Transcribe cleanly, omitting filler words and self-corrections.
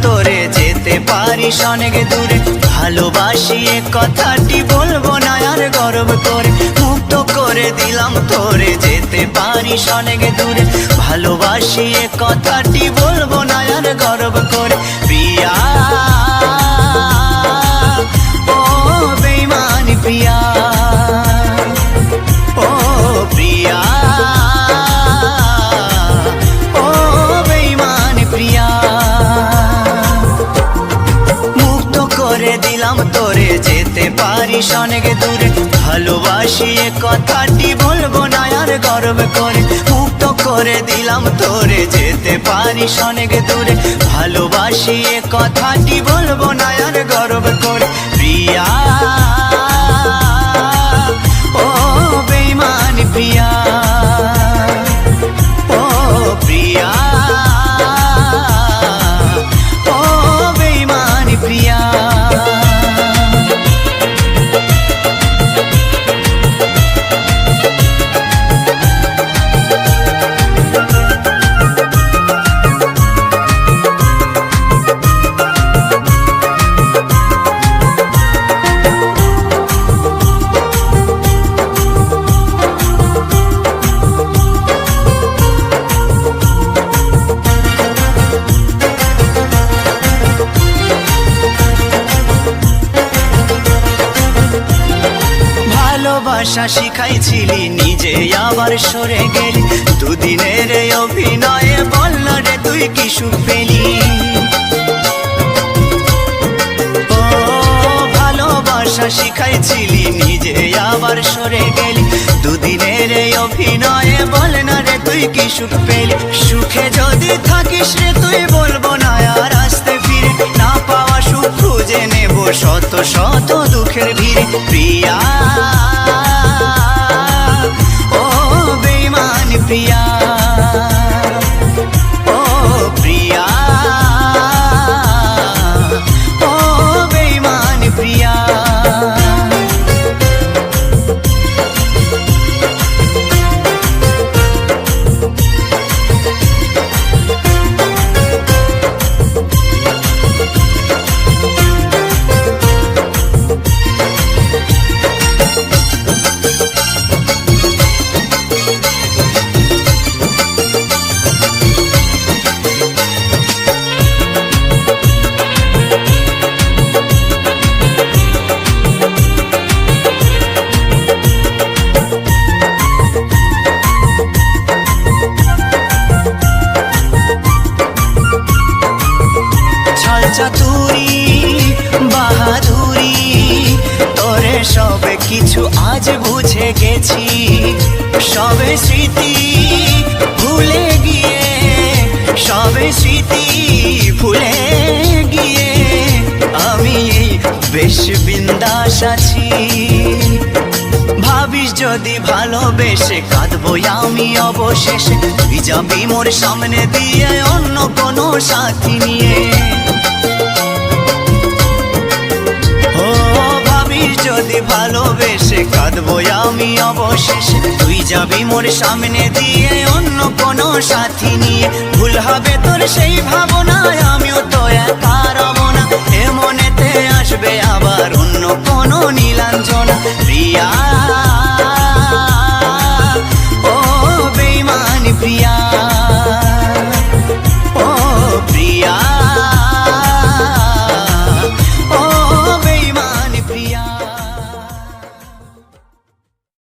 তোরে যেতে পারিস অনেক দূরে। ভালোবাসি এ কথাটি বলবো না আর গর্ব করে, মুক্ত করে দিলাম তোরে যেতে পারিস অনেক দূরে। ভালোবাসি এ কথাটি বলবো না আর গর্ব করে। প্রিয়া ও বেঈমান প্রিয়া, ও প্রিয়া ও বেঈমান প্রিয়া, মুক্ত করে দিলাম তোরে যেতে পারিস অনেক দূরে। ভালোবাসি এ কথাটি বলবো না আর গর্ব করে, মুক্ত করে দিলাম তোরে যেতে পারিস অনেক দূরে। ভালোবাসি এ কথাটি বলবো না আর গর্ব করে। প্রিয়া ও বেঈমান প্রিয়া, ও প্রিয়া ও বেঈমান প্রিয়া। ভালোবাসা শিখাইছিলি নিজে আবার সরে গেলি, দুদিনের অভিনয়ে বল না রে তুই কি সুখ পেলি। ও ভালোবাসা শিখাইছিলি নিজে আবার সরে গেলি, দুদিনের অভিনয়ে বল না রে তুই কি সুখ পেলি। সুখে যদি থাকিস রে তুই বলবো না আর আসতে ফিরে, না পাওয়া সুখ খুঁজে নেব শত শত দুঃখের ভিড়ে। প্রিয়া ও বেঈমান প্রিয়া, ও প্রিয়া ও বেঈমান প্রিয়া। চাতুরি বাহাদুরি তোরে সবে কিছু আজ বুঝে গেছি, সবে স্মৃতি ভুলে গিয়ে, সবে স্মৃতি ভুলে গিয়ে আমি এই বেশ বিন্দাস আছি। ভাবিস যদি ভালোবেসে কাঁদবো আমি অবশেষে, তুই যাবি মোর সামনে দিয়ে অন্য কোনো সাথী নিয়ে। ও ভাবিস যদি ভালোবেসে কাঁদবো আমি অবশেষে, তুই যাবি মোর সামনে দিয়ে অন্য কোনো সাথী নিয়ে। ভুল হবে তোর সেই ভাবনায় আমিও তো একা রব না, এ মনেতে আসবে আবার অন্য কোনো নীলাঞ্জনা। প্রিয়া